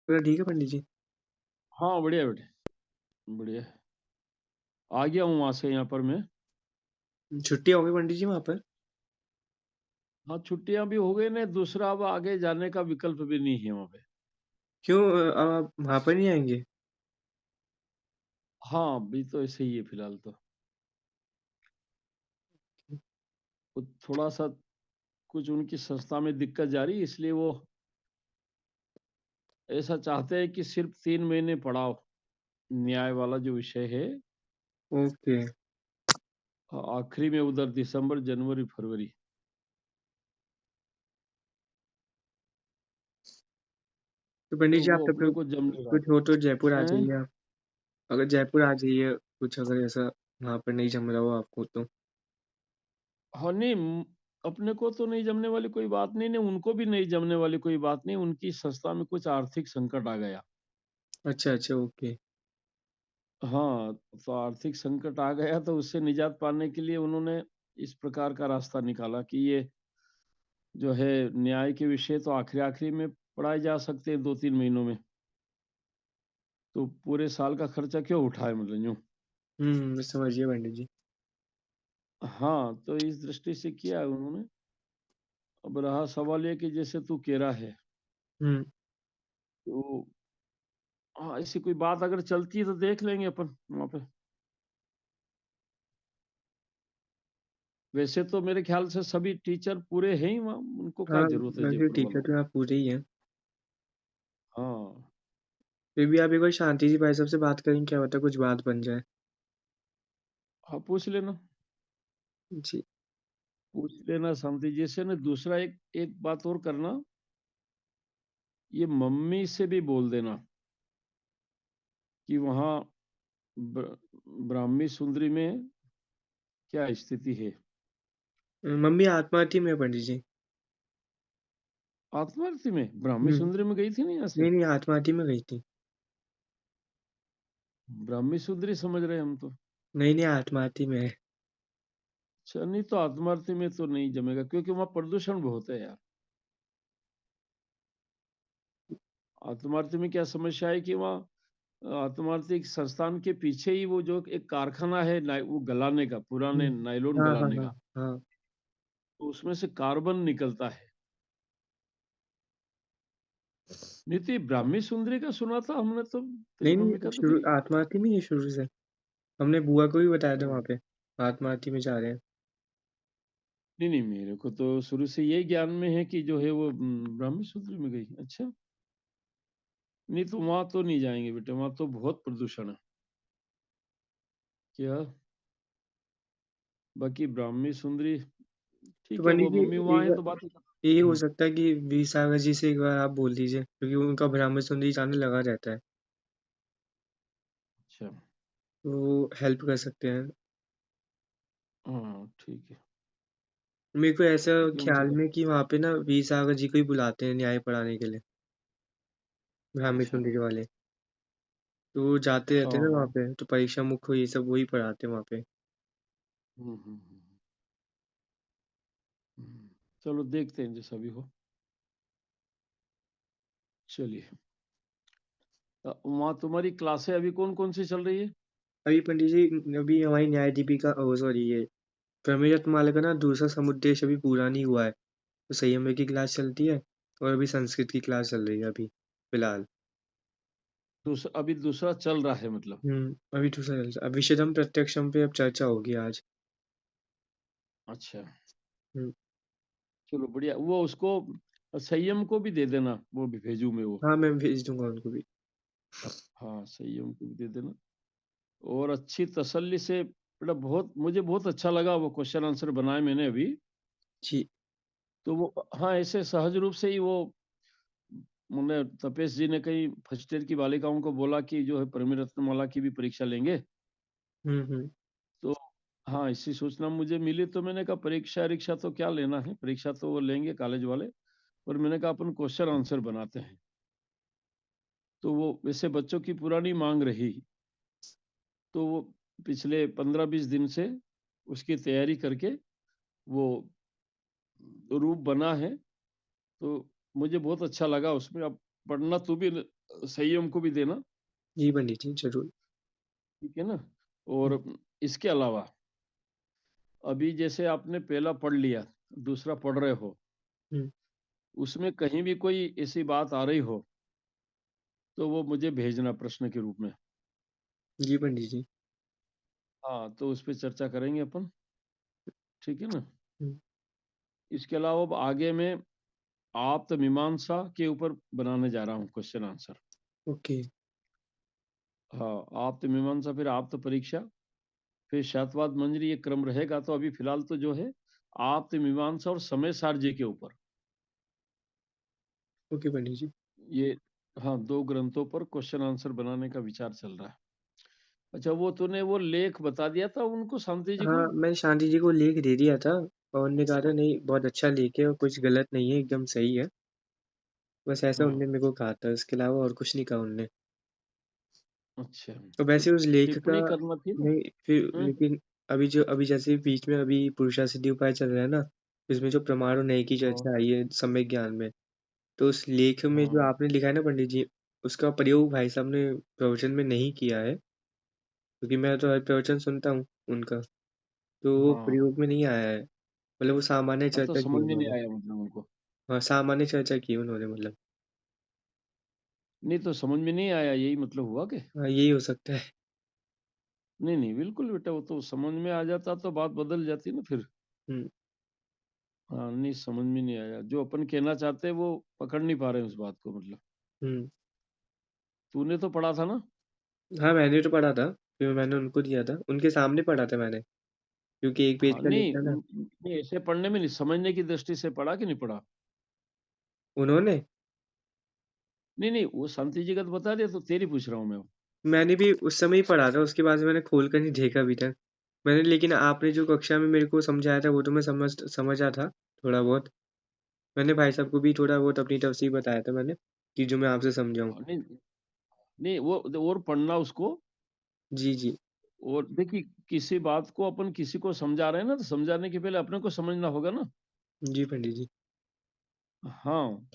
पूरा ठीक है पंडित जी? हाँ, बढ़िया बेटे, बढ़िया। आ गया हूँ वहाँ से यहाँ पर मैं। छुट्टी हो गई पंडित जी वहाँ पर? हाँ, छुट्टियाँ भी हो गई ने, दूसरा अब आगे जाने का विकल्प भी नहीं है वहाँ पे। क्यों अब आप वहाँ पर नहीं आएँगे? हाँ, अभी तो ऐसे ही है फिलहाल तो। वो थोड़ा-सा कुछ उनकी संस्था में दिक्कत जा रही है, इसलिए वो ऐसा चाहते हैं कि सिर्फ़ 3 महीने पढ़ाओ, न्याय वाला जो विषय है। ओके। आखिरी में उधर दिसंबर, जनवरी, फरवरी। तो पंडित तो जी आप वो तब अपने तक को जम नहीं रहा कुछ हो तो जयपुर आ है। जाइए आप। अगर जयपुर आ जाइए, कुछ अगर ऐसा वहाँ पर नहीं जम रहा हो आपको तो। हाँ, नहीं अपने को तो नहीं जमने वाली कोई बात नहीं, नहीं उनको भी नहीं जमने वाली कोई बात नहीं, उनकी संस्था में कुछ आर्थिक संकट आ गया। अच्छा, अच्छा, ओके। हाँ, तो आर्थिक संकट आ गया तो उससे निजात पाने के लिए उन्होंने इस प्रकार का रास्ता निकाला कि ये जो है न्याय के विषय तो आखिरी-आखिरी में पढ़ाए जा सकते हैं 2-3 महीनों में। तो पूरे साल का खर्चा क्यों उठाएँ मतलब यूँ। समझ गया पंडित जी। हाँ, तो इस दृष्टि से किया है उन्होंने। अब रहा सवाल ये कि जैसे तू कह रहा है, हुँ, तो हाँ, ऐसी कोई बात अगर चलती है तो देख लेंगे अपन वहाँ पे। वैसे तो मेरे ख्याल से सभी टीचर पूरे हैं ही वहाँ, उनको क्या हाँ, ज़रूरत है वैसे जयपुर टीचर वालों को। तो यहाँ पूरे ही हैं। हाँ, फिर भी आप एक बार शांति जी भाई साहब से बात करें, क्या पता कुछ बात बन जाए। हाँ, पूछ लेना, जी, पूछ लेना शांति जी से ना। दूसरा एक एक बात और करना, ये मम्मी से भी बोल देना कि वहाँ ब ब्राह्मी सुंदरी में क्या स्थिति है। मम्मी आत्मार्थी में है पंडित जी। आत्मार्थी में? ब्राह्मी हुँ, सुंदरी में गई थी ना यहाँ से? नहीं, नहीं आत्मार्थी में गई थी। ब्राह्मी सुंदरी समझ रहे हैं हम तो। नहीं, नहीं आत्मार्थी में है। अच्छा, नहीं तो आत्मार्थी में तो नहीं जमेगा क्योंकि वहाँ प्रदूषण बहुत है यार। आत्मार्थी में क्या समस्या है कि वहाँ आत्मार्थी एक संस्थान के पीछे ही वो जो एक कारखाना है वो गलाने का, हुँ, पुराने नायलॉन हाँ, हाँ, गलाने हाँ, का, हाँ। तो उसमें से कार्बन निकलता है। नहीं तो ये ब्राह्मी सुंदरी का सुना था हमने तो, तेरी नहीं, मम्मी नहीं का तो शुरू कहीं। आत्मार्थी में ही है शुरू से। हमने बुआ को भी बताया था वहाँ हाँ। पे, आत्मार्थी में जा रहे हैं। नहीं, नहीं मेरे को तो शुरू से यही ज्ञान में है कि जो है वो ब्राह्मी सुंदरी में गई। अच्छा, नहीं तो वहाँ तो नहीं जाएँगे बेटे, वहाँ तो बहुत प्रदूषण है। क्या? बाकी ब्राह्मी सुंदरी तो ठीक है, पंडित वो जी मम्मी वहाँ एक है बार तो बात ही ये हो हुँ, सकता है कि वीर सागर जी से एक बार आप बोल दीजिए, क्योंकि उनका ब्राह्मण सुंदरी चैनल लगा रहता है, अच्छा। तो वो हेल्प कर सकते हैं। हाँ, ठीक है। मेरे को ऐसा ठीक है, उनसे ख्याल बात में कि वहाँ पे ना वीर सागर जी को ही बुलाते हैं न्याय पढ़ाने के लिए, ब्राह्मण अच्छा। सुंदरी वाले। तो वो जाते रहते हैं हाँ, ना वहाँ हाँ। पे, तो परीक्षा मुख ये सब वही पढ़ाते हैं वहाँ पे। हुँ, हुँ, हुँ, हुँ। चलो देखते हैं जैसा भी हो। चलिए। वहाँ तुम्हारी क्लासें अभी कौन-कौन सी चल रही है? अभी पंडित जी अभी हमारी न्याय दीपिका सॉरी ये प्रमेय रत्नमाला का ना दूसरा समुद्देश्य अभी पूरा नहीं हुआ है। तो संयम की क्लास चलती है और अभी संस्कृत की क्लास चल रही है अभी फिलहाल। अभी दूसरा चल रहा है मतलब। अभी दूसरा चल रहा है। अब विशदम प्रत्यक्षम पे अब चर्चा होगी आज। अच्छा, हुँ, चलो बढ़िया। वो उसको संयम को भी दे देना, वो भी भेजूँ मैं वो। हाँ, मैं भेज दूँगा उनको भी। हाँ, संयम को भी दे देना और अच्छी तसल्ली से बेटा बहुत मुझे बहुत अच्छा लगा वो क्वेश्चन आंसर बनाए मैंने अभी। जी, तो वो हाँ, ऐसे सहज रूप से ही वो मैंने तपेश जी ने कहीं फर्स्ट ईयर की बालिकाओं को बोला कि जो है परिमेय रत्नमाला की भी परीक्षा लेंगे। हुँ। तो हाँ, ऐसी सूचना मुझे मिली तो मैंने कहा परीक्षा-वरीक्षा तो क्या लेना है, परीक्षा तो वो लेंगे कॉलेज वाले, पर मैंने कहा अपन क्वेश्चन आंसर बनाते हैं। तो वो वैसे बच्चों की पुरानी माँग रही, तो वो पिछले 15-20 दिन से उसकी तैयारी करके वो रूप बना है, तो मुझे बहुत अच्छा लगा उसमें। अब पढ़ना तू भी संयम को भी देना, जी पंडित जी, ज़रूर। ठीक है ना? हुँ, और इसके अलावा अभी जैसे आपने पहला पढ़ लिया, दूसरा पढ़ रहे हो, हुँ। उसमें कहीं भी कोई ऐसी बात आ रही हो, तो वो मुझे भेजना प्रश्न के रूप में। जी पंडित जी। हाँ, तो उस पे चर्चा करेंगे अपन, ठीक है ना? हुँ, इसके अलावा अब आगे मैं आप्तमीमांसा के ऊपर बनाने जा रहा हूँ क्वेश्चन आंसर। ओके, हाँ, आप्तमीमांसा फिर आप्त परीक्षा, फिर शातवाद मंजरी ये क्रम रहेगा। तो अभी फिलहाल तो जो है आप्तमीमांसा और समय सारजी के ऊपर ओके पंडित जी। ये, हाँ, 2 ग्रंथों पर क्वेश्चन आंसर बनाने का विचार चल रहा है। अच्छा, वो तूने वो लेख बता दिया था उनको, शांति जी को? हाँ, मैंने शांति जी को लिख दे दिया था और उन्होंने कहा था नहीं बहुत अच्छा लेख है और कुछ गलत नहीं है, एकदम सही है। बस ऐसा हाँ, उन्होंने मेरे को कहा था, इसके अलावा और कुछ नहीं कहा उन्होंने। अच्छा। और तो वैसे उस लेख का टिप्पणी करना थी ना? नहीं फिर हुँ, लेकिन अभी जैसे बीच में अभी पुरुषा सिद्धि उपाय चल रहा है ना, इसमें जो प्रमाण और न्याय की हाँ, चर्चा आई है सम्यक ज्ञान में, तो उस लेख में जो हाँ, आपने लिखा है ना पंडित जी, उसका प्रयोग भाई साहब ने प्रवचन में नहीं किया है, क्योंकि मैं तो हर प्रवचन सुनता हूँ उनका, तो वो हाँ। प्रयोग में नहीं आया है। मतलब वो सामान्य हाँ, तो चर्चा की समझ में नहीं उन्होंने। आया मतलब उनको। हाँ, सामान्य चर्चा की उन्होंने मतलब। नहीं, तो समझ में नहीं आया, यही मतलब हुआ कि? हाँ, यही हो सकता है। नहीं, नहीं, बिल्कुल बेटा, वो तो समझ में आ जाता तो बात बदल जाती ना फिर। हुँ, हाँ, नहीं समझ में नहीं आया। जो अपन कहना चाहते हैं वो पकड़ नहीं पा रहे हैं उस बात को मतलब। हुँ। तूने तो पढ़ा था ना? हाँ, मैंने तो पढ़ा था, फिर मैंने उनको दिया था। उनके सामने पढ़ा था मैंने, क्योंकि 1 पेज हाँ, का लेख नहीं था ना। नहीं ऐसे पढ़ने में नहीं, समझने की दृष्टि से पढ़ा कि नहीं पढ़ा? उन्होंने नहीं, नहीं, वो शांति जी का तो बता दिया, तो तेरी पूछ रहा हूँ मैं। मैंने भी उस समय ही पढ़ा था, उसके बाद से मैंने खोल कर नहीं देखा अभी तक। मैंने लेकिन आपने जो कक्षा में मेरे को समझाया था, वो तो मैं समझा था थोड़ा बहुत। मैंने भाई साहब को भी थोड़ा बहुत अपनी तरफ से ही बताया था मैंने, कि जो मैं आपसे समझाऊँ। हाँ, नहीं, नहीं वो और पढ़ना उसको। जी, जी। और देखिए, किसी बात को अपन किसी को समझा रहे हैं ना, तो समझाने के पहले अपने को समझना होगा ना। जी, पंडित जी। हाँ,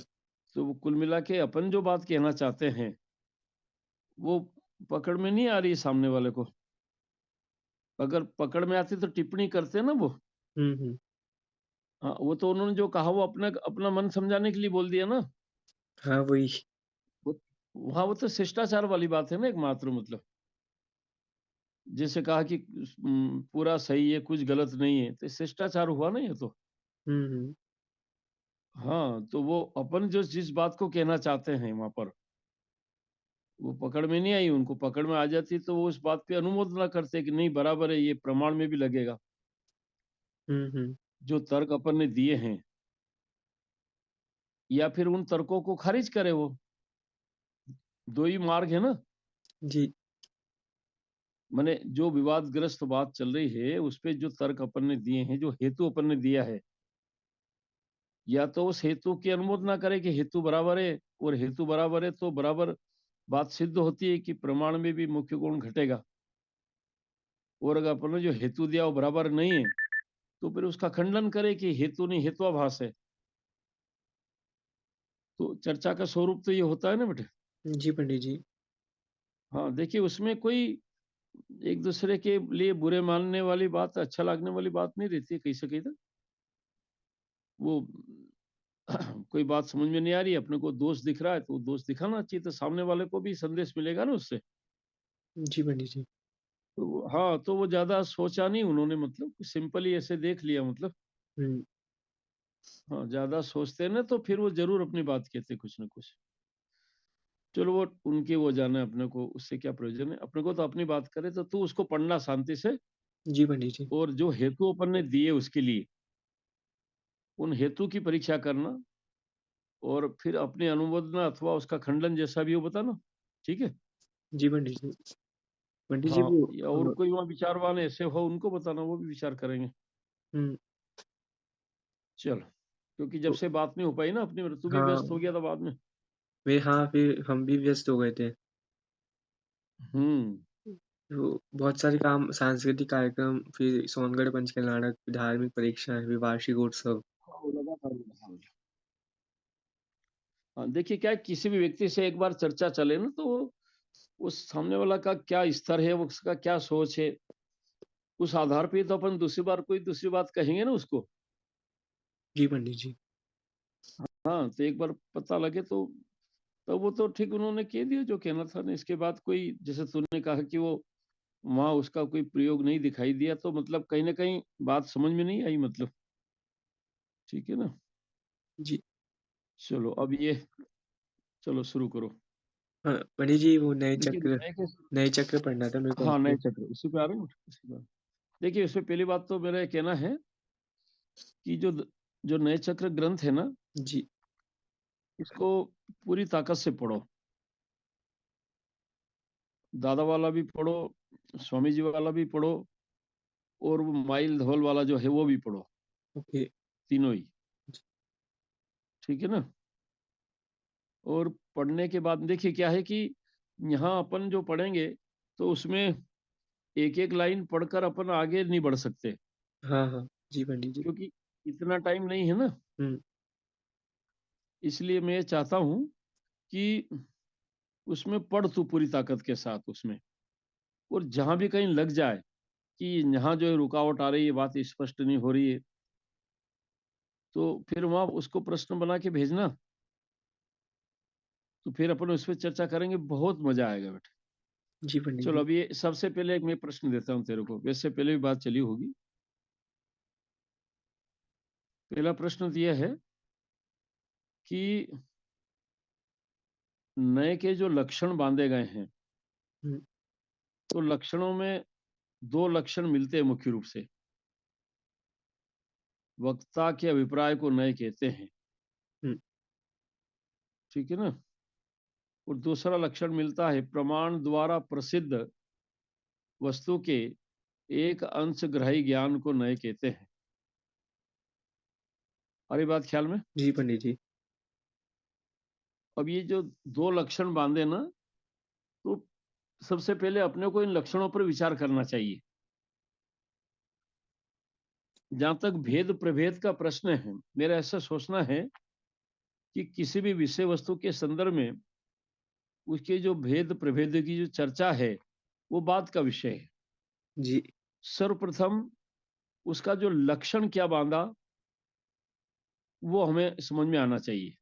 तो वो कुल मिला के अपन जो बात कहना चाहते हैं, वो पकड़ में नहीं आ रही है सामने वाले को। अगर पकड़ में आती तो टिप्पणी करते ना वो। हुँ, हुँ। हाँ, वो तो उन्होंने जो कहा वो अपना अपना मन समझाने के लिए बोल दिया ना। हाँ, वही। वो हाँ, वो तो शिष्टाचार वाली बात है ना एकमात्र मतलब। जैसे कहा कि पूरा सही है, कुछ गलत नहीं है, तो शिष्टाचार हुआ ना ये तो। हुँ, हुँ। हाँ, तो वो अपन जो जिस बात को कहना चाहते हैं वहाँ पर, वो पकड़ में नहीं आई, उनको पकड़ में आ जाती तो वो उस बात पे अनुमोदन करते कि नहीं बराबर है, ये प्रमाण में भी लगेगा। हुँ, हुँ। जो तर्क अपन ने दिए हैं, या फिर उन तर्कों को खारिज करे वो। 2 ही मार्ग है ना। जी। माने जो विवादग्रस्त बात चल रही है, उस पे जो तर्क अपन ने दिए हैं, जो हेतु अपन ने दिया है, या तो उस हेतु की अनुमोदना करे कि हेतु बराबर है, और हेतु बराबर है तो बराबर बात सिद्ध होती है कि प्रमाण में भी मुख्य गुण घटेगा। और अगर अपन ने जो हेतु दिया वो बराबर नहीं है, तो फिर उसका खंडन करे कि हेतु नहीं हेत्वाभास है। तो चर्चा का स्वरूप तो ये होता है ना बेटे। जी, पंडित जी। हाँ, देखिए उसमें कोई एक दूसरे के लिए बुरे मानने वाली बात, अच्छा लगने वाली बात नहीं रहती है कहीं से कहीं तक। वो कोई बात समझ में नहीं आ रही है, अपने को दोष दिख रहा है, तो दोष दिखाना चाहिए, तो सामने वाले को भी संदेश मिलेगा ना उससे। जी, पंडित जी। तो हाँ, तो वो ज़्यादा सोचा नहीं उन्होंने, मतलब सिंपली ऐसे देख लिया मतलब। हुँ। हाँ, ज़्यादा सोचते ना तो फिर वो ज़रूर अपनी बात कहते कुछ न कुछ। चलो वो उनकी वो जाने, अपने को उससे क्या प्रयोजन है? अपने को तो अपनी बात करे, तो तू उसको पढ़ना शांति से, जी, पंडित जी। और जो हेतु अपन ने दिए उसके लिए, उन हेतु की परीक्षा करना, और फिर अपनी अनुमोदना अथवा उसका खंडन जैसा भी हो बताना। ठीक है? जी, पंडित जी। पंडित जी हाँ, वो या और कोई वहाँ विचारवान ऐसे हो उनको बताना, वो भी विचार करेंगे। हुँ, चलो, क्योंकि जब तो से बात नहीं हो पाई ना अपनी, तू भी व्यस्त हो हाँ, गया था बाद में। हाँ, फिर हम भी व्यस्त हो गए थे। हुँ। तो बहुत सारे काम सांस्कृतिक कार्यक्रम, फिर सोनगढ़ पंच कल्याणक, धार्मिक परीक्षाएँ, फिर वार्षिक उत्सव। हाँ, वो लगातार हो रहा है। हाँ, देखिए क्या है, किसी भी व्यक्ति से एक बार चर्चा चले ना, तो उस सामने वाला का क्या स्तर है, वो उसका क्या सोच है, उस आधार पे ही तो अपन दूसरी बार कोई दूसरी बात कहेंगे ना उसको। जी पंडित जी। हाँ, तो एक बार पता लगे तो वो तो ठीक उन्होंने कह दिया जो कहना था ना। इसके बाद कोई, जैसे तूने कहा कि वो वहाँ उसका कोई प्रयोग नहीं दिखाई दिया, तो मतलब कहीं न कहीं बात समझ में नहीं आई मतलब, ठीक है ना? जी। चलो अब ये, चलो शुरू करो। हाँ, पंडित जी वो देखिए नए के, नए चक्र पढ़ना था मेरे को हाँ, आपसे। नए चक्र इसी पे आ रहे हैं, इसी पे। देखिए इसमें पहली बात तो मेरा ये कहना है कि जो नए चक्र ग्रंथ है ना, जी। इसको पूरी ताकत से पढ़ो। दादा वाला भी पढ़ो, स्वामी जी वाला भी पढ़ो, और वो माइल धवल वाला जो है वो भी पढ़ो, ओके। तीनों ही, ठीक है ना? और पढ़ने के बाद देखिए क्या है कि यहाँ अपन जो पढ़ेंगे, तो उसमें एक-एक लाइन पढ़कर अपन आगे नहीं बढ़ सकते, हाँ, हाँ। जी पंडित जी। क्योंकि इतना टाइम नहीं है ना। हुँ। इसलिए मैं ये चाहता हूँ कि उसमें पढ़ तू पूरी ताकत के साथ उसमें, और जहाँ भी कहीं लग जाए कि यहाँ जो है रुकावट आ रही है, बात स्पष्ट नहीं हो रही है, तो फिर वहाँ उसको प्रश्न बना के भेजना, तो फिर अपन उस पे चर्चा करेंगे, बहुत मज़ा आएगा बेटा। जी पंडित चलो जी। अब ये सबसे पहले एक मैं प्रश्न देता हूँ तेरे को, वैसे पहले भी बात चली होगी। पहला प्रश्न तो ये है कि नए के जो लक्षण बांधे गए हैं, हुँ। तो लक्षणों में 2 लक्षण मिलते हैं मुख्य रूप से। वक्ता के अभिप्राय को नए कहते हैं, हुँ। ठीक है ना? और दूसरा लक्षण मिलता है प्रमाण द्वारा प्रसिद्ध वस्तु के एक अंश ग्रही ज्ञान को नए कहते हैं। आ रही बात ख्याल में? जी पंडित जी। अब ये जो 2 लक्षण बांधे ना, तो सबसे पहले अपने को इन लक्षणों पर विचार करना चाहिए। जहाँ तक भेद प्रभेद का प्रश्न है, मेरा ऐसा सोचना है कि किसी भी विषय वस्तु के संदर्भ में उसके जो भेद प्रभेद की जो चर्चा है, वो बात का विषय है। जी। सर्वप्रथम उसका जो लक्षण क्या बांधा, वो हमें समझ में आना चाहिए।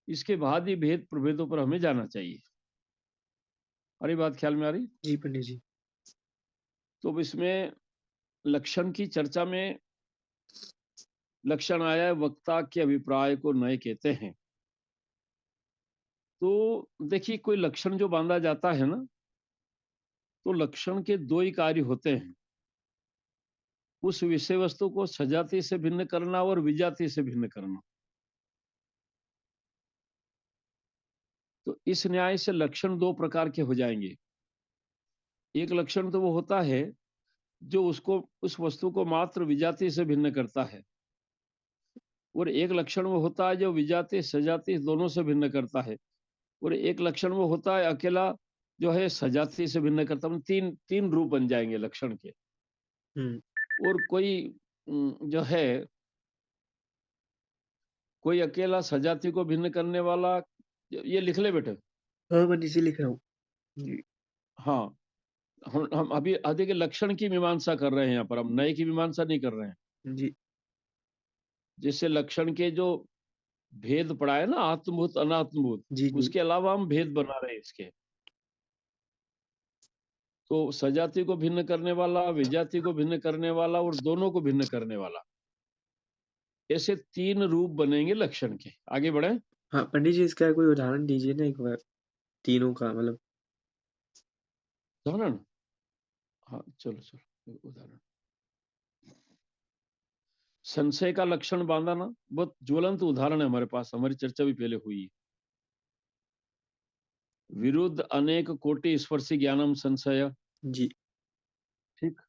इसके बाद ही भेद प्रभेदों पर हमें जाना चाहिए। अरे बात ख्याल में आ रही? जी पंडित जी। तो अब इसमें लक्षण की चर्चा में लक्षण आया है, वक्ता के अभिप्राय को नए कहते हैं। तो देखिए कोई लक्षण जो बांधा जाता है ना, तो लक्षण के 2 ही कार्य होते हैं। उस विषय वस्तु को सजाति से भिन्न करना और विजाति से भिन्न करना। तो इस न्याय से लक्षण 2 प्रकार के हो जाएँगे। एक लक्षण तो वो होता है जो उसको, उस वस्तु को मात्र विजाति से भिन्न करता है, और एक लक्षण वो होता है जो विजाति सजाति दोनों से भिन्न करता है, और एक लक्षण वो होता है अकेला जो है सजाति से भिन्न करता है। तीन तीन रूप बन जाएंगे लक्षण के। हुँ। और कोई जो है, कोई अकेला सजाति को भिन्न करने वाला, ये लिख ले बेटे। हाँ पंडित जी लिख रहा हूँ। जी। हाँ, हम अभी आधे के लक्षण की मीमांसा कर रहे हैं, यहाँ पर हम नए की मीमांसा नहीं कर रहे हैं। जी। जैसे लक्षण के जो भेद पढ़ा है ना, आत्मभूत अनात्मभूत, जी, जी। उसके अलावा हम भेद बना रहे हैं इसके। तो सजाति को भिन्न करने वाला, विजाति को भिन्न करने वाला और दोनों को भिन्न करने वाला, ऐसे 3 रूप बनेंगे लक्षण के। आगे बढ़े? हाँ, पंडित जी इसका कोई उदाहरण दीजिए ना एक बार, तीनों का मतलब। उदाहरण? हाँ, चलो, चलो एक उदाहरण। संशय का लक्षण बांधा ना, बहुत ज्वलंत उदाहरण है हमारे पास, हमारी चर्चा भी पहले हुई है। विरुद्ध अनेक कोटि स्पर्शी ज्ञानम संशय, जी। ठीक?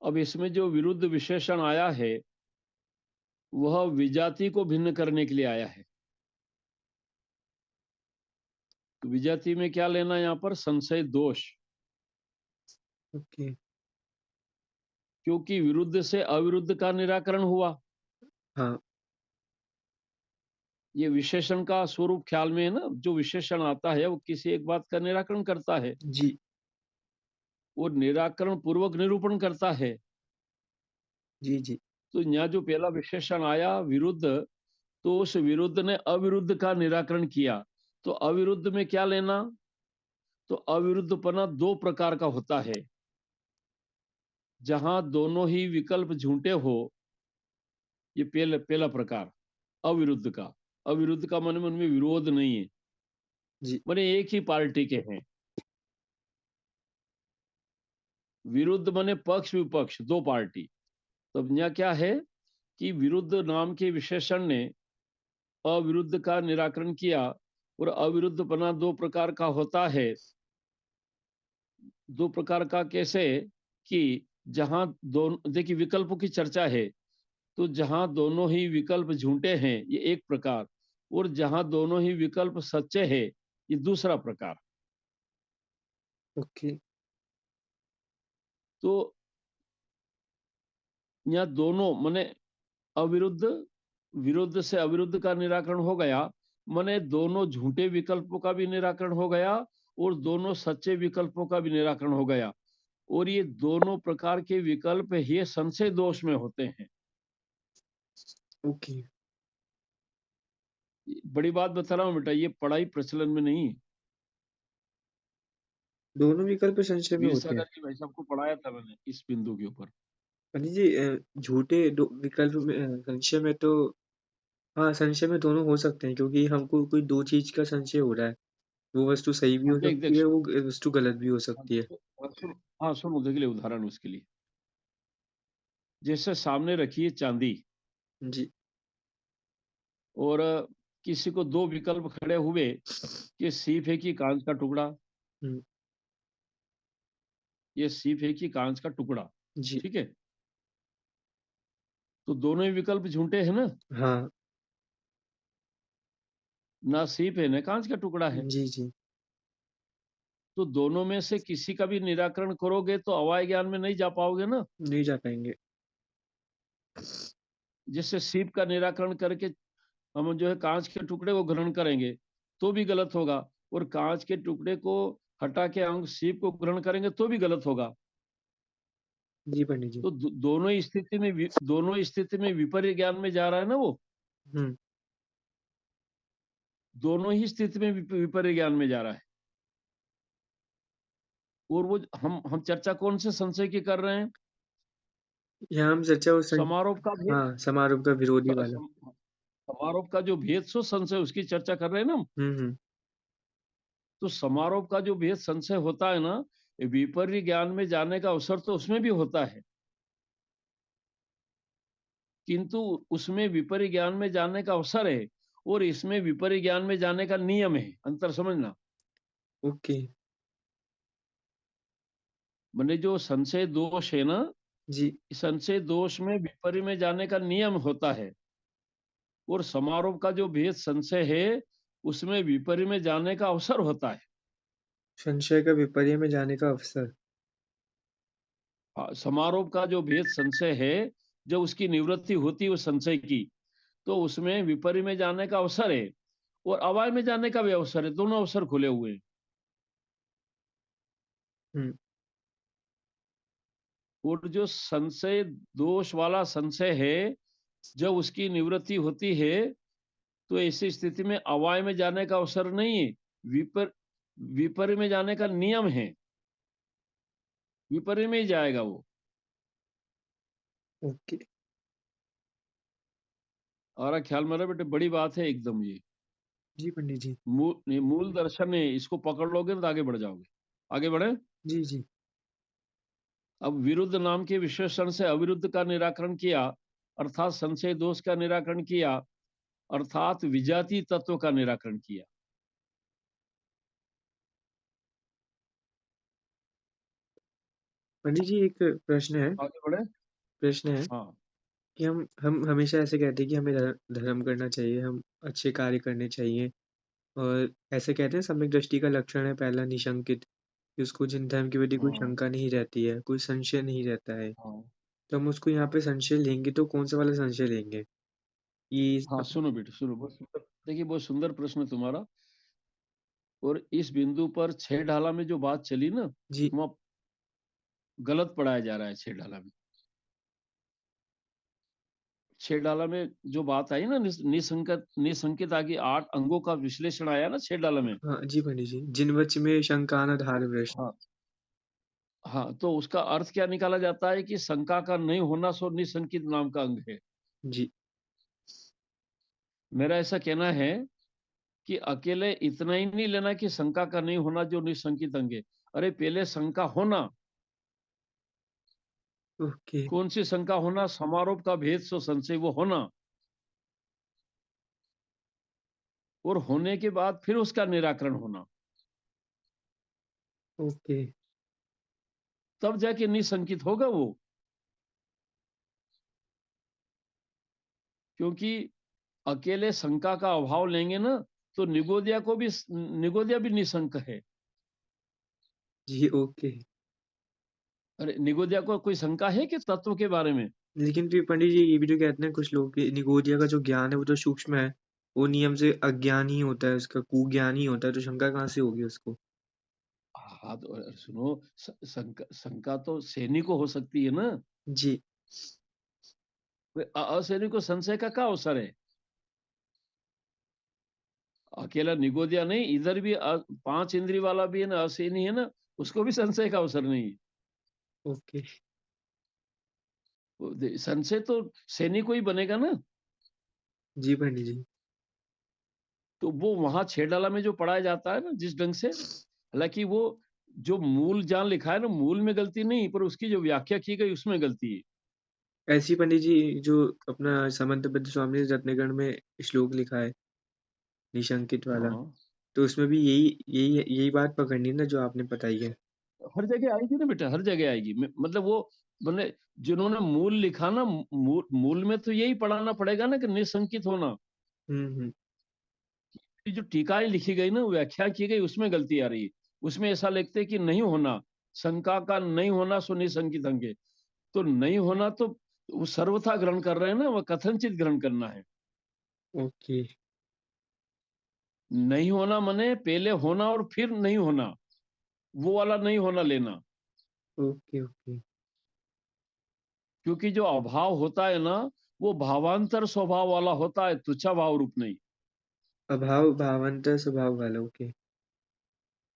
अब इसमें जो विरुद्ध विशेषण आया है, वह विजाति को भिन्न करने के लिए आया है। तो विजाति में क्या लेना यहाँ पर? संशय दोष। ओके। क्योंकि विरुद्ध से अविरुद्ध का निराकरण हुआ। हाँ। ये विशेषण का स्वरूप ख्याल में है ना, जो विशेषण आता है वो किसी एक बात का निराकरण करता है, जी, वो निराकरण पूर्वक निरूपण करता है। जी, जी। तो यहाँ जो पहला विशेषण आया विरुद्ध, तो उस विरुद्ध ने अविरुद्ध का निराकरण किया। तो अविरुद्ध में क्या लेना? तो अविरुद्धपना 2 प्रकार का होता है। जहाँ दोनों ही विकल्प झूठे हो, ये पहला पहला प्रकार अविरुद्ध का। अविरुद्ध का माने उनमें विरोध नहीं है, जी, माने एक ही पार्टी के हैं। विरुद्ध माने पक्ष विपक्ष 2 पार्टी। तो यहाँ क्या है कि विरुद्ध नाम के विशेषण ने अविरुद्ध का निराकरण किया, और अविरुद्धपना 2 प्रकार का होता है। 2 प्रकार का कैसे? कि जहाँ दोनों देखिए विकल्पों की चर्चा है, तो जहाँ दोनों ही विकल्प झूठे हैं, ये एक प्रकार, और जहाँ दोनों ही विकल्प सच्चे हैं, ये दूसरा प्रकार। ओके, तो यहाँ दोनों माने अविरुद्ध, विरुद्ध से अविरुद्ध का निराकरण हो गया, माने दोनों झूठे विकल्पों का भी निराकरण हो गया और दोनों सच्चे विकल्पों का भी निराकरण हो गया। और ये दोनों प्रकार के विकल्प ये संशय दोष में होते हैं। ओके। बड़ी बात बता रहा हूँ बेटा, ये पढ़ाई प्रचलन में नहीं है। दोनों विकल्प संशय में वीर होते सागर हैं। जी भाई साहब को पढ़ाया था मैंने इस बिंदु के ऊपर। पंडित जी, झूठे दो विकल्प में संशय में तो हाँ, संशय में दोनों हो सकते हैं क्योंकि हमको कोई 2 चीज़ का संशय हो रहा है। वो वस्तु सही भी हाँ, हो देख देख सकती है, सुन। वो वस्तु गलत भी हो हाँ, सकती है। सुन। हाँ सुन, देख ले उदाहरण उसके लिए। जैसे सामने रखिए चांदी, जी, और किसी को 2 विकल्प खड़े हुए कि सीप है कि कांच का टुकड़ा। हुँ, ये सीप है कि कांच का टुकड़ा, जी, ठीक है? तो दोनों ही विकल्प झूठे हैं ना? हाँ, ना सीप है ना कांच का टुकड़ा है। जी, जी, तो दोनों में से किसी का भी निराकरण करोगे तो अवाय ज्ञान में नहीं जा पाओगे ना। नहीं जा पाएँगे। जिससे सीप का निराकरण करके हम जो है कांच के टुकड़े को ग्रहण करेंगे तो भी गलत होगा, और कांच के टुकड़े को हटा के हम सीप को ग्रहण करेंगे तो भी गलत होगा। जी, पंडित जी। तो दोनों स्थिति में विपर्य ज्ञान में जा रहा है ना वो। हुँ, दोनों ही स्थिति में विपर्य ज्ञान में जा रहा है। और वो हम चर्चा कौन से संशय की कर रहे हैं? यहाँ हम चर्चा उस सं समारोह का भेद। हाँ, समारोह का विरोधी वाला। समारोह का जो भेद सो संशय, उसकी चर्चा कर रहे हैं ना हम। हुँ, हुँ, तो समारोह का जो भेद संशय होता है ना, विपर्य ज्ञान में जाने का अवसर तो उसमें भी होता है, किंतु उसमें विपरीत ज्ञान में जाने का अवसर है और इसमें विपरीत ज्ञान में जाने का नियम है। अंतर समझना। ओके, मैंने जो संशय दोष है ना, जी, संशय दोष में विपरीत में जाने का नियम होता है, और समारोह का जो भेद संशय है उसमें विपरीत में जाने का अवसर होता है। संशय का विपर्य में जाने का अवसर। समारोह का जो भेद संशय है, जब उसकी निवृत्ति होती है उस संशय की, तो उसमें विपरीत में जाने का अवसर है और अवाय में जाने का भी अवसर है। दोनों अवसर खुले हुए हैं। हुँ, और जो संशय दोष वाला संशय है, जब उसकी निवृत्ति होती है तो ऐसी स्थिति में अवाय में जाने का अवसर नहीं है, विपर विपरीत में जाने का नियम है। विपरीत में ही जाएगा वो। ओके। और ख्याल में रहे बेटे, बड़ी बात है एकदम ये। जी, पंडित जी। मूल दर्शन है, इसको पकड़ लोगे तो आगे बढ़ जाओगे। आगे बढ़े। जी, जी, अब विरुद्ध नाम के विशेषण से अविरुद्ध का निराकरण किया, अर्थात संशय दोष का निराकरण किया, अर्थात विजातीय तत्व का निराकरण किया। पंडित जी एक आगे बढ़े। प्रश्न है हाँ। कि हम हमेशा ऐसे कहते हैं कि हमें धर्म करना चाहिए, हम अच्छे कार्य करने चाहिए और ऐसे कहते हैं सम्यक दृष्टि का लक्षण है पहला निशंकित, कि उसको जिन धर्म के प्रति कोई हाँ। शंका नहीं रहती है, कोई संशय नहीं रहता है। हाँ। तो हम उसको यहाँ पे संशय लेंगे तो कौन-सा वाला संशय लेंगे? कि हाँ, सुनो बेटे, सुनो, बहुत सुंदर, देखिए बहुत सुंदर प्रश्न तुम्हारा। और इस बिंदु पर छह ढाला में जो बात चली ना, जी, वहाँ गलत पढ़ाया जा रहा है छह ढाला में। छह डाला में जो बात आई ना, निसंकत निसंकित आगे 8 अंगों का विश्लेषण आया ना छह डाला में। हाँ, जी पंडित जी। जिनवच में शंकानाधार प्रश्न। हाँ, हाँ, तो उसका अर्थ क्या निकाला जाता है कि शंका का नहीं होना सो निसंकित नाम का अंग है। जी, मेरा ऐसा कहना है कि अकेले इतना ही नहीं लेना कि शंका का नहीं होना जो निसंकित अंग है। अरे पहले शंका होना, ओके, कौन सी शंका होना? समारोप का भेद सो संशय, वो होना। और होने के बाद फिर उसका निराकरण होना, ओके। तब जाके निसंकित होगा वो। क्योंकि अकेले शंका का अभाव लेंगे ना, तो निगोदिया भी निशंक है। जी, ओके। अरे निगोदिया को कोई शंका है कि तत्व के बारे में? लेकिन फिर पंडित जी ये भी तो कहते हैं कुछ लोग कि निगोदिया का जो ज्ञान है वो तो सूक्ष्म है। वो नियम से अज्ञान ही होता है, उसका कुज्ञान ही होता है, तो शंका कहाँ से होगी उसको? हाँ, तो सुनो, शंका तो सैनिक को हो सकती है ना। जी, असैनिक को संशय का क्या अवसर है? अकेला निगोदिया नहीं, इधर भी 5 इंद्री वाला भी है ना, असैनी है ना, उसको भी संशय का अवसर नहीं है। ओके। संशय तो सैनिक को ही बनेगा ना। जी पंडित जी। तो वो वहां छह डाला में जो पढ़ाया जाता है ना जिस ढंग से, हालांकि वो जो मूल जहाँ लिखा है ना, मूल में गलती नहीं, पर उसकी जो व्याख्या की गई उसमें गलती है। ऐसी पंडित जी जो अपना समंतबद्ध स्वामी ने रत्नगण में श्लोक लिखा है, निशंकित वाला, हाँ, तो उसमें भी यही यही यही बात पकड़नी है ना जो आपने बताई है। हर जगह आएगी ना बेटा, हर जगह आएगी। मतलब वो, मैंने जिन्होंने मूल लिखा ना, मूल में तो यही पढ़ाना पड़ेगा ना कि निसंकित होना। हम्म। ये जो टीकाएं लिखी गई ना, व्याख्या की गई, उसमें गलती आ रही है। उसमें ऐसा लिखते कि नहीं होना, शंका का नहीं होना सो निसंकित अंगे। तो नहीं होना तो वो सर्वथा ग्रहण कर रहे हैं ना, वो कथनचित ग्रहण करना है। ओके, नहीं होना मने पहले होना और फिर नहीं होना, वो वाला नहीं होना लेना। Okay, okay. क्योंकि जो अभाव होता है ना, वो भावांतर स्वभाव वाला होता है, तुच्छा भाव रूप नहीं। अभाव भावांतर स्वभाव वाला, ओके।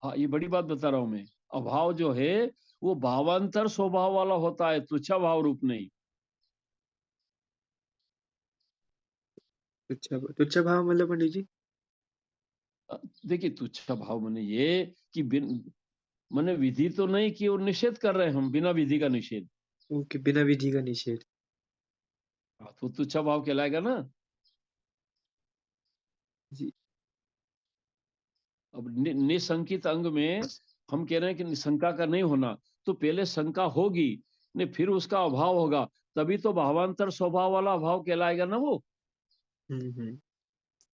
हाँ, ये बड़ी बात बता रहा हूं मैं। अभाव जो है वो भावांतर स्वभाव वाला होता है, तुच्छा भाव रूप नहीं। तुच्छ भाव मतलब पंडित जी? देखिए, तुच्छा भाव माने ये कि माने विधि तो नहीं कि, और निषेध कर रहे हैं हम, बिना विधि का निषेध। ओके, बिना विधि का निषेध। हाँ, तो तुच्छा भाव कहलाएगा ना। जी, अब निशंकित अंग में हम कह रहे हैं कि शंका का नहीं होना, तो पहले शंका होगी, नहीं फिर उसका अभाव होगा, तभी तो भावांतर स्वभाव वाला अभाव कहलाएगा ना वो। हम्म।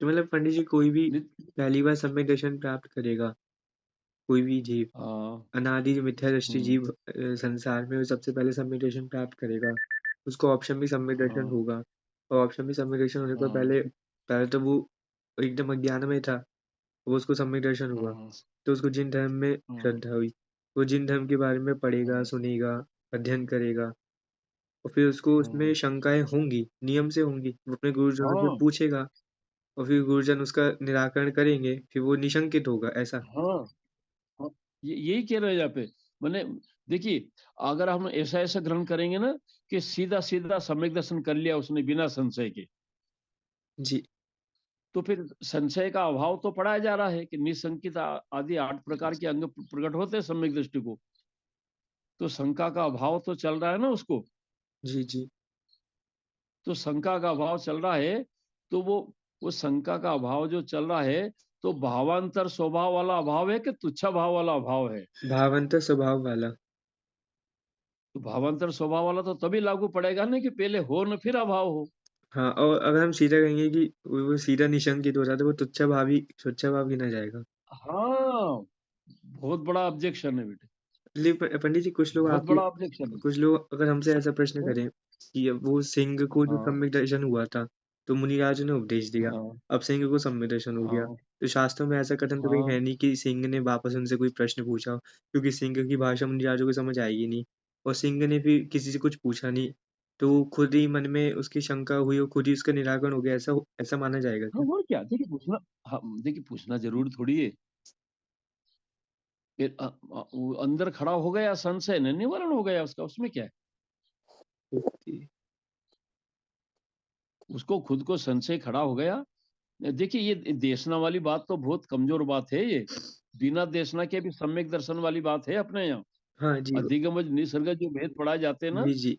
तो मतलब पंडित जी कोई भी नि- पहली बार सम्यक दर्शन प्राप्त करेगा, कोई भी जीव, हाँ, अनादि जो मिथ्या दृष्टि हम्म, जीव संसार में, वो सबसे पहले सम्यक दर्शन प्राप्त करेगा। उसको ऑप्शन भी सम्यक दर्शन हाँ, होगा। और ऑप्शन भी सम्यक दर्शन होने पर हाँ, पहले पहले तो वो एकदम अज्ञान में था, वो उसको सम्यक दर्शन हुआ। हाँ, तो उसको जिन धर्म में हाँ, श्रद्धा हुई, वो जिन धर्म के बारे में पढ़ेगा, हाँ, सुनेगा, अध्ययन करेगा, और फिर उसको उसमें हाँ, शंकाएं होंगी, नियम से होंगी, वो अपने गुरुजनों से हाँ, पूछेगा, और फिर गुरुजन उसका निराकरण करेंगे, फिर वो निशंकित होगा, ऐसा? हाँ, हाँ, यही कह रहे हैं यहाँ पे। मैंने, देखिए, अगर हम ऐसा ऐसा ग्रहण करेंगे ना कि सीधा सीधा सम्यक दर्शन कर लिया उसने बिना संशय के, जी, तो फिर संशय का अभाव तो पढ़ाया जा रहा है कि निसंकित आदि 8 प्रकार के अंग प्रकट होते हैं सम्यक दृष्टि को। तो शंका का अभाव तो चल रहा है ना उसको। जी, जी। तो शंका का अभाव चल रहा है, तो वो शंका का अभाव जो चल रहा है, तो भावांतर स्वभाव वाला अभाव है कि तुच्छा भाव वाला अभाव है? भावांतर स्वभाव वाला। तो भावांतर स्वभाव वाला तो तभी लागू पड़ेगा ना कि पहले हो न फिर अभाव हो। हाँ, और अगर हम सीधा कहेंगे कि वो सीधा निशंकित हो रहा है, तो वो तुच्छ भाव ही तुच्छ भाव गिना जाएगा। हाँ, बहुत बड़ा ऑब्जेक्शन है बेटे, पंडित जी कुछ लोग बहुत आपकी बड़ा ऑब्जेक्शन है। कुछ लोग अगर हमसे ऐसा प्रश्न हाँ, करें कि अब वो सिंह को जो हाँ, सम्यक दर्शन हुआ था, तो मुनिराज ने उपदेश दिया। हाँ, अब सिंह को सम्यक दर्शन हो गया। हाँ, तो शास्त्रों में ऐसा कथन तो कहीं हाँ। है नहीं कि सिंह ने वापस उनसे कोई प्रश्न पूछा हो, क्योंकि सिंह की भाषा मुनिराजों को समझ आएगी नहीं और सिंह ने फिर किसी से कुछ पूछा नहीं, तो खुद ही मन में उसकी शंका हुई और खुद ही उसका निराकरण हो गया, ऐसा ऐसा माना जाएगा हाँ, क्या? और क्या? देखिए पूछना, हाँ, देखिए पूछना ज़रूरी थोड़ी है। फिर वो अंदर खड़ा हो गया, संशय न निवारण हो गया उसका, उसमें क्या है? ओके। उसको खुद को संशय खड़ा हो गया। देखिए ये देशना वाली बात तो बहुत कमज़ोर बात है ये। बिना देशना के भी सम्यक दर्शन वाली बात है अपने यहाँ। हाँ जी। अधिगमज निसर्ग जो भेद पढ़ाए जाते हैं ना, जी, जी।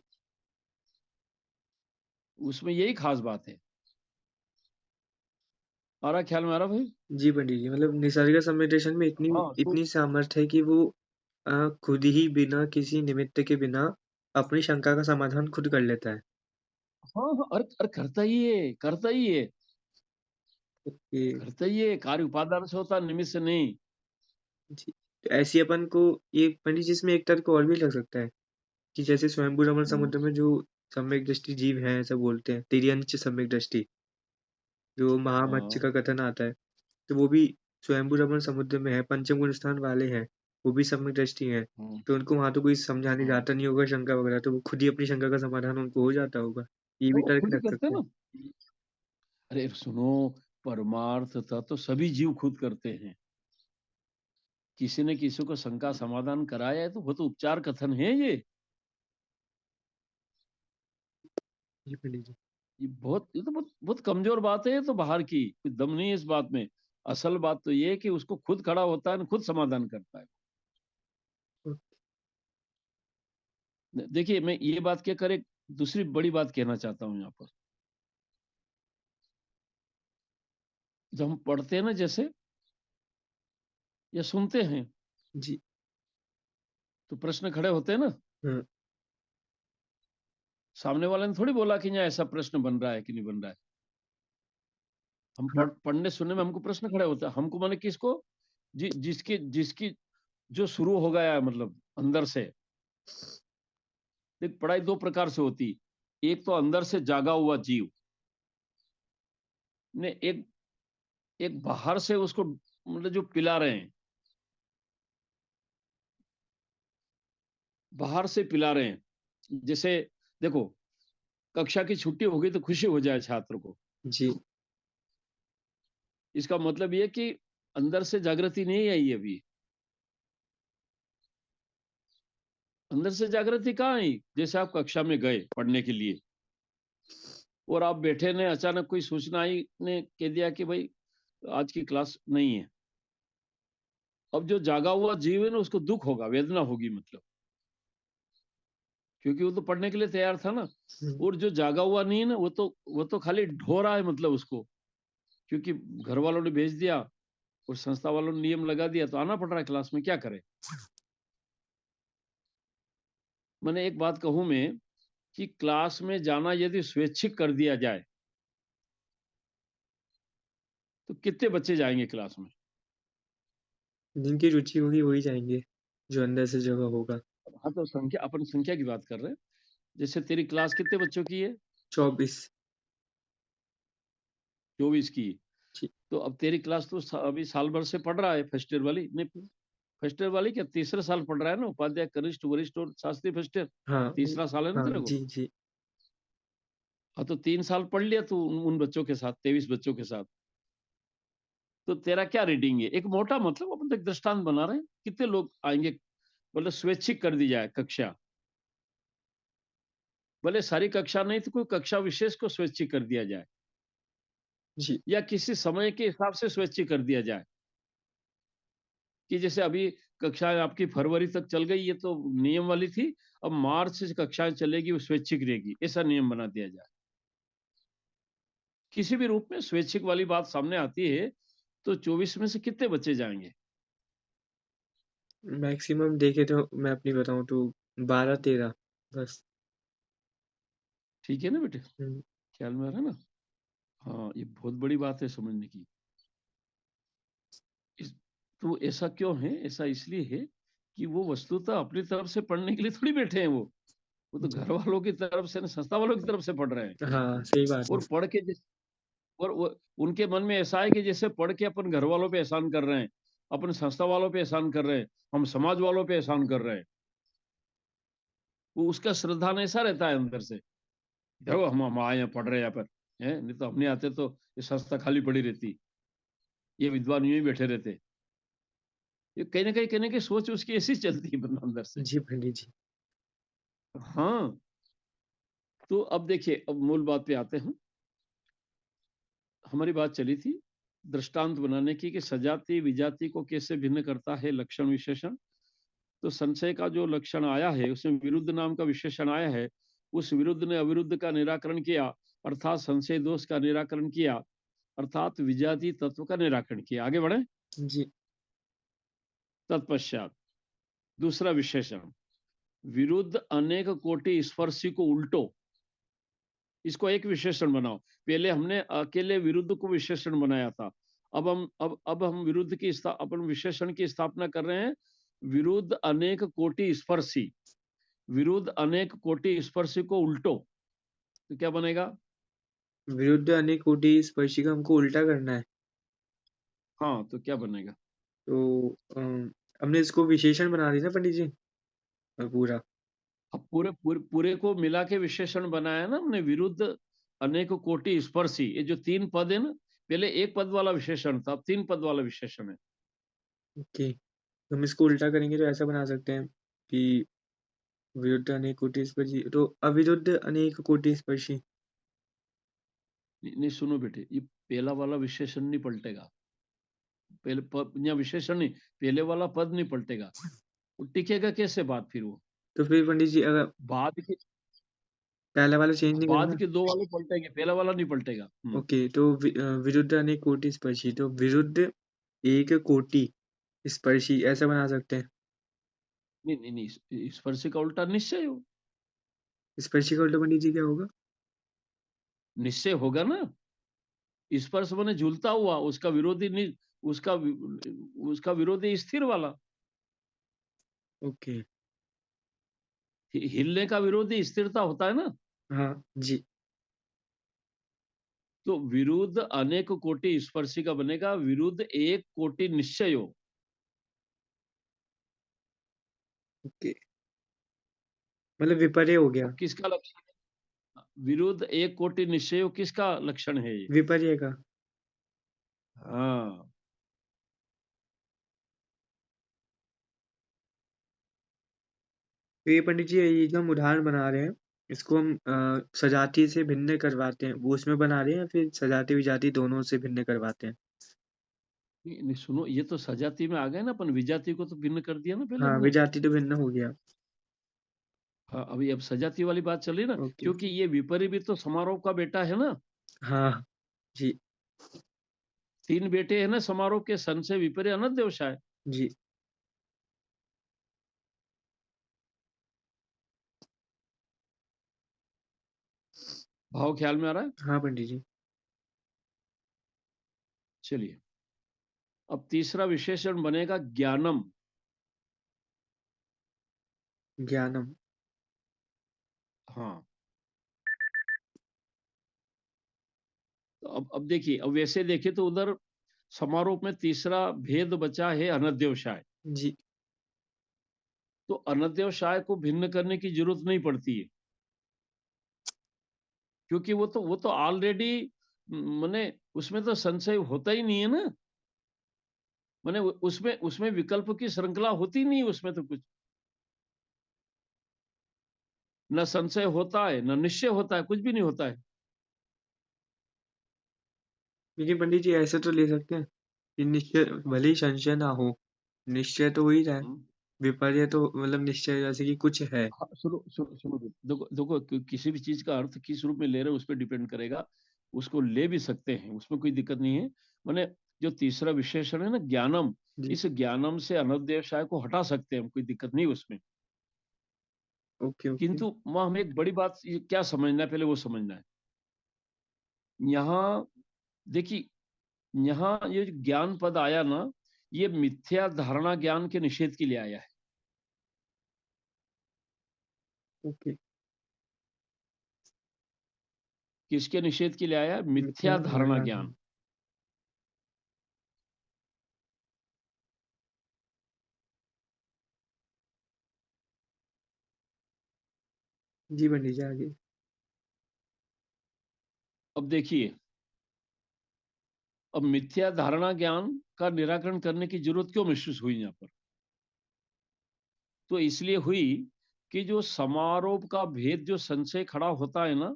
उसमें यही खास बात है। आ रहा ख्याल में आ रहा भाई? जी, पंडित जी, मतलब निसर्ग संवेदन में इतनी हाँ, तो इतनी सामर्थ्य है कि वो खुद ही बिना किसी निमित्त के बिना अपनी शंका का समाधान खुद कर लेता है। हाँ, हाँ, अरे करता ही है, करता ही है, ओके। करता ही है। कार्य उपादान से होता है, निमित्त से नहीं। जी। तो ऐसी अपन को ये पंडित जी इसमें एक तर्क और भी लग सकता है कि जैसे स्वयंभू रमण हुँ, समुद्र में जो सम्यक दृष्टि जीव हैं ऐसा बोलते हैं, तिर्यंच सम्यक दृष्टि, जो महामत्स्य हाँ, का कथन आता है, तो वो भी स्वयंभू रमण समुद्र में है, पंचम गुण स्थान वाले हैं, वो भी सम्यक दृष्टि हैं। हुँ, तो उनको वहाँ तो कोई समझाने हाँ। जाता नहीं होगा शंका वगैरह, तो वो खुद ही अपनी शंका का समाधान उनको हो जाता होगा। ये भी वो तर्क खुद ही रख करते हैं सकते हैं। ना। अरे सुनो, परमार्थ था तो सभी जीव खुद करते हैं। किसी ने किसी को शंका समाधान कराया है तो वो तो उपचार कथन है ये। जी, पंडित जी। ये तो बहुत बहुत कमजोर बात है, ये तो बाहर की कोई दम नहीं है इस बात में। असल बात तो ये है कि उसको खुद खड़ा होता है, खुद समाधान करता है। ओ देखिए मैं ये बात कहकर एक दूसरी बड़ी बात कहना चाहता हूँ यहाँ पर। जब हम पढ़ते हैं ना जैसे, या सुनते हैं, जी। तो प्रश्न खड़े होते हैं ना। हाँ, सामने वाले ने थोड़ी बोला कि यहाँ ऐसा प्रश्न बन रहा है कि नहीं बन रहा है। हम हाँ। पढ़ने सुनने में हमको प्रश्न खड़े होते हैं, हमको माने किसको, जिसकी जिसकी जो शुरू हो गया है, मतलब अंदर से। देख पढ़ाई दो प्रकार से होती, एक तो अंदर से जागा हुआ जीव ने, एक एक बाहर से उसको मतलब जो पिला रहे हैं, बाहर से पिला रहे हैं। जैसे देखो, कक्षा की छुट्टी हो गई तो खुशी हो जाए छात्र को, जी। इसका मतलब ये कि अंदर से जागृति नहीं आई अभी। अंदर से जागृति कहाँ आई? जैसे आप कक्षा में गए पढ़ने के लिए और आप बैठे ने, अचानक कोई सूचना आई ने कह दिया कि भाई आज की क्लास नहीं है। अब जो जागा हुआ जीव है ना, उसको दुख होगा, वेदना होगी मतलब, क्योंकि वो तो पढ़ने के लिए तैयार था ना। हुँ। और जो जागा हुआ नहीं है ना, वो तो खाली ढो रहा है मतलब उसको, क्योंकि घर वालों ने भेज दिया और संस्था वालों ने नियम लगा दिया, तो आना पड़ रहा है क्लास में, क्या करे। मैंने एक बात कहूं मैं, कि क्लास में जाना यदि स्वैच्छिक कर दिया जाए तो कितने बच्चे जाएंगे क्लास में? जिनकी रुचि होगी वही जाएँगे, जो अंदर से जगह होगा। हाँ, तो संख्या, अपन संख्या की बात कर रहे हैं। जैसे तेरी क्लास कितने बच्चों की है? 24। 24 की। जी। तो अब तेरी क्लास तो अभी साल भर से पढ़ रहा है, फर्स्ट ईयर वाली नहीं, फर्स्ट ईयर वाली क्या तीसरे साल पढ़ रहा है ना, उपाध्याय कनिष्ठ वरिष्ठ और शास्त्री फर्स्ट ईयर, हाँ, तीसरा साल है ना हाँ। तेरे को। जी, जी। हाँ, तो 3 साल पढ़ लिया तू उन बच्चों के साथ, 23 बच्चों के साथ। तो तेरा क्या रीडिंग है? एक मोटा मतलब अपन तो एक दृष्टांत बना रहे हैं, कितने लोग आएंगे? मतलब स्वैच्छिक कर दी जाए कक्षा, भले सारी कक्षा नहीं तो कोई कक्षा विशेष को स्वैच्छिक कर दिया जाए, जी। या किसी समय के हिसाब से स्वैच्छिक कर दिया जाए। कि जैसे अभी कक्षाएं आपकी फरवरी तक चल गई, ये तो नियम वाली थी, अब मार्च से कक्षाएं चलेगी, वो स्वैच्छिक रहेगी, ऐसा नियम बना दिया जाए। किसी भी रूप में स्वैच्छिक वाली बात सामने आती है, तो 24 में से कितने बच्चे जाएंगे? मैक्सिमम देखे तो मैं अपनी बताऊँ तो 12-13 बस। ठीक है ना बेटे, हुँ। ख्याल में आ रहा है ना? हाँ, ये बहुत बड़ी बात है समझने की। इस तो ऐसा क्यों है? ऐसा इसलिए है कि वो वस्तुतः अपनी तरफ से पढ़ने के लिए थोड़ी बैठे हैं वो तो जी। घर वालों की तरफ से, संस्था वालों की तरफ से पढ़ रहे हैं। हाँ, सही बात है। और पढ़ के जिस और वो उनके मन में ऐसा है कि जैसे पढ़ के अपन घर वालों पे एहसान कर रहे हैं, अपन संस्था वालों पे एहसान कर रहे हैं, हम समाज वालों पे एहसान कर रहे हैं। वो उसका श्रद्धा में ऐसा रहता है अंदर से, देखो हम आए हैं, पढ़ रहे हैं यहाँ पर, हैं? नहीं तो हम नहीं आते तो ये संस्था खाली पड़ी रहती, ये विद्वान यूं ही बैठे रहते। ये कहीं ना कहीं कहने की सोच उसकी ऐसी चलती है बंदा अंदर से। जी पंडित जी। हाँ, तो अब देखिए, अब मूल बात पे आते हैं। हमारी बात चली थी दृष्टांत बनाने की कि सजाति विजाति को कैसे भिन्न करता है लक्षण विशेषण। तो संशय का जो लक्षण आया है उसमें विरुद्ध नाम का विशेषण आया है, उस विरुद्ध ने अविरुद्ध का निराकरण किया, अर्थात संशय दोष का निराकरण किया, अर्थात विजाति तत्व का निराकरण किया। आगे बढ़े। जी। तत्पश्चात दूसरा विशेषण, विरुद्ध अनेक कोटि स्पर्शी को उल्टो, इसको एक विशेषण बनाओ। पहले हमने अकेले विरुद्ध को विशेषण बनाया था, अब हम विरुद्ध की अपन विशेषण की स्थापना कर रहे हैं। विरुद्ध अनेक कोटि स्पर्शी, विरुद्ध अनेक कोटि स्पर्शी को उल्टो, तो क्या बनेगा? विरुद्ध अनेक कोटि स्पर्शी का हमको उल्टा करना है। हाँ, तो क्या बनेगा? तो हमने इसको विशेषण बना दी ना पंडित जी, पूरा। अब पूरे पूरे पूरे को मिला के विशेषण बनाया ना हमने, विरुद्ध अनेक कोटि स्पर्शी। ये जो तीन पद है ना, पहले एक पद वाला विशेषण था, अब तीन पद वाला विशेषण है। ओके, तो हम इसको उल्टा करेंगे तो ऐसा बना सकते हैं कि विरुद्ध अनेक कोटि स्पर्शी तो अविरुद्ध अनेक कोटि स्पर्शी। नहीं, नहीं, सुनो बेटे, ये पहला वाला विशेषण नहीं पलटेगा। पहले पद या विशेषण नहीं, पहले वाला पद नहीं पलटेगा। वो टिकेगा कैसे बात फिर वो? तो फिर पंडित जी अगर बाद के पहला वाला चेंज नहीं बाद करना। के दो वाले पलटेंगे, पहला वाला नहीं पलटेगा। ओके, तो विरुद्ध अनेक कोटि स्पर्शी तो विरुद्ध एक कोटि स्पर्शी ऐसा बना सकते हैं। नहीं, नहीं, नहीं, स्पर्श का उल्टा निश्चय हो, स्पर्शी का उल्टा पंडित जी क्या होगा? निश्चय होगा ना। स्पर्श माने झूलता हुआ, उसका विरोधी नहीं, उसका उसका विरोधी स्थिर वाला। ओके। हिलने का विरोधी स्थिरता होता है ना। हाँ जी। तो विरुद्ध अनेक कोटि स्पर्शी का बनेगा विरुद्ध एक कोटि निश्चय हो। ओके, मतलब विपर्य हो गया। अब किसका लक्षण है? विरुद्ध एक कोटि निश्चय हो किसका लक्षण है ये? विपर्य का। हाँ। तो ये पंडित जी ये जो हम उदाहरण बना रहे हैं इसको हम सजाति से भिन्न करवाते हैं, वो उसमें बना रहे हैं या फिर सजाति विजाति दोनों से भिन्न करवाते हैं? नहीं, नहीं, सुनो, ये तो सजाति में आ गए ना, अपन विजाति को तो भिन्न कर दिया ना पहले हाँ, हमने। विजाति तो भिन्न हो गया। हाँ, अभी अब सजाती वाली बात चल रही ना, ओके। क्योंकि ये विपरी भी तो समारोह का बेटा है ना। हाँ जी। तीन बेटे हैं ना समारोह के, सन से विपरीत अनंत व्यवसाय। जी। भाव ख्याल में आ रहा है? हाँ पंडित जी। चलिए, अब तीसरा विशेषण बनेगा ज्ञानम। ज्ञानम। हाँ, तो अब देखिए, अब वैसे देखे तो उधर समारोह में तीसरा भेद बचा है अनध्यवसाय। जी। तो अनध्यवसाय को भिन्न करने की जरूरत नहीं पड़ती है, क्योंकि वो तो ऑलरेडी माने उसमें तो संशय होता ही नहीं है ना। माने उसमें उसमें विकल्प की श्रृंखला होती नहीं है उसमें तो कुछ, न संशय होता है न निश्चय होता है, कुछ भी नहीं होता है। लेकिन पंडित जी ऐसे तो ले सकते हैं कि निश्चय भले ही संशय ना हो, निश्चय तो हो ही जाए। हम्म। विपर्य तो मतलब निश्चय जैसे कि कुछ है। हाँ, सुनो सुनो सुनो, देखो देखो, किसी भी चीज का अर्थ किस रूप में ले रहे हो उस पर डिपेंड करेगा। उसको ले भी सकते हैं, उसमें कोई दिक्कत नहीं है। माने जो तीसरा विशेषण है ना ज्ञानम, जी। इस ज्ञानम से अनध्यवसाय को हटा सकते हैं हम, कोई दिक्कत नहीं उसमें। Okay okay. किंतु वहां हमें एक बड़ी बात ये क्या समझना है, पहले वो समझना है। यहाँ देखिए, यहाँ ये जो ज्ञान पद आया ना, ये मिथ्या धारणा ज्ञान के निषेध के लिए आया है। ओके। किसके निषेध के लिए आया? मिथ्या मिथ्या धारणा धारणा ज्ञान। ज्ञान। जी पंडित जी आगे। अब देखिए, अब मिथ्या धारणा ज्ञान का निराकरण करने की जरूरत क्यों महसूस हुई यहाँ पर? तो इसलिए हुई कि जो समारोप का भेद जो संशय खड़ा होता है ना,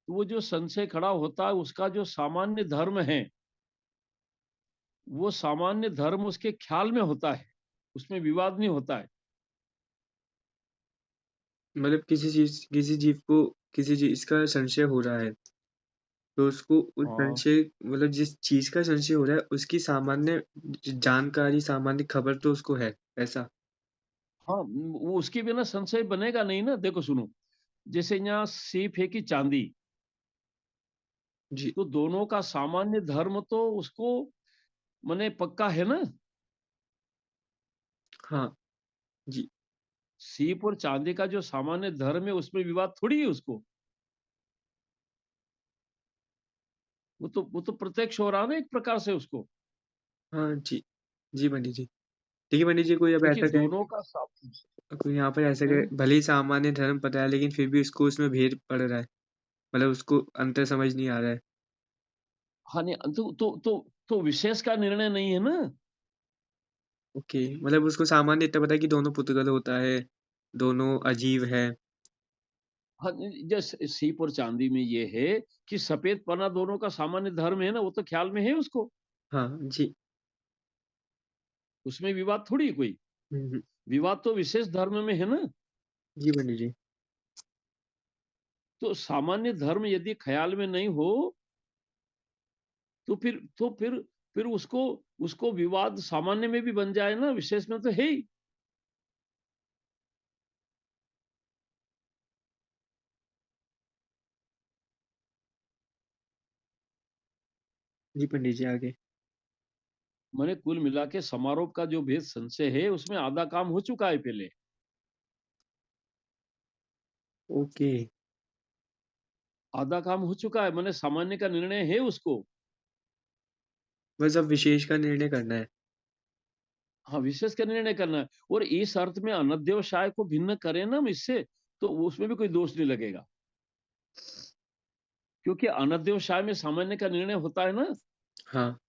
तो वो जो संशय खड़ा होता है उसका जो सामान्य धर्म है, वो सामान्य धर्म उसके ख्याल में होता है, उसमें विवाद नहीं होता है। मतलब किसी जीव को किसी चीज का संशय हो रहा है, तो उसको उस हाँ, संशय मतलब जिस चीज का संशय हो रहा है उसकी सामान्य जानकारी, सामान्य खबर तो उसको है, ऐसा। हाँ, वो उसके बिना संशय बनेगा नहीं ना। देखो सुनो, जैसे यहाँ सीप है कि चांदी, जी। तो दोनों का सामान्य धर्म तो उसको मने पक्का है ना। हाँ। जी। सीप और चांदी का जो सामान्य धर्म है उसमें विवाद थोड़ी है उसको। वो तो प्रत्यक्ष हो रहा ना एक प्रकार से उसको। हाँ जी। जी पंडित जी। ठीक है पंडित जी, कोई अब क्योंकि ऐसा कहे, दोनों का कोई यहाँ पर ऐसा हैं? कहे भले ही सामान्य धर्म पता है लेकिन फिर भी उसको उसमें भेद पड़ रहा है, मतलब उसको अंतर समझ नहीं आ रहा है। हाँ, नहीं तो विशेष का निर्णय नहीं है ना। ओके, मतलब उसको सामान्य इतना पता है कि दोनों पुर्तगाल होता है, दोनों अजीब है। हाँ, जैसे सीप और चांदी में ये है कि सफेद पना दोनों का सामान्य धर्म है ना, वो तो ख्याल में है उसको। हाँ जी। उसमें विवाद थोड़ी है कोई। हम्म। विवाद तो विशेष धर्म में है ना। जी पंडित जी। तो सामान्य धर्म यदि ख्याल में नहीं हो, तो फिर उसको उसको विवाद सामान्य में भी बन जाए ना, विशेष में तो है ही। जी पंडित जी आगे। मैंने कुल मिला के समारोह का जो भेद संशय है उसमें आधा काम हो चुका है पहले। ओके। आधा काम हो चुका है, मैंने सामान्य का निर्णय है उसको। बस अब विशेष का निर्णय करना है। हाँ, विशेष का निर्णय करना है। और इस अर्थ में अनध्यवसाय को भिन्न करें ना हम इससे, तो उसमें भी कोई दोष नहीं लगेगा। क्योंकि अनध्यवसाय में सामान्य का निर्णय होता है ना। हाँ।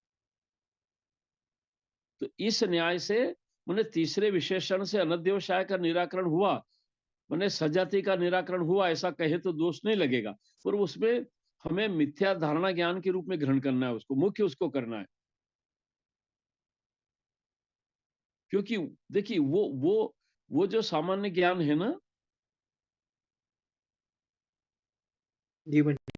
तो इस न्याय से मैंने तीसरे विशेषण से अनध्यवसाय का निराकरण हुआ, मैंने सजाति का निराकरण हुआ, ऐसा कहे तो दोष नहीं लगेगा। पर उसमें हमें मिथ्या धारणा ज्ञान के रूप में ग्रहण करना है, उसको मुख्य उसको करना है। क्योंकि देखिए वो जो सामान्य ज्ञान है ना, जी पंडित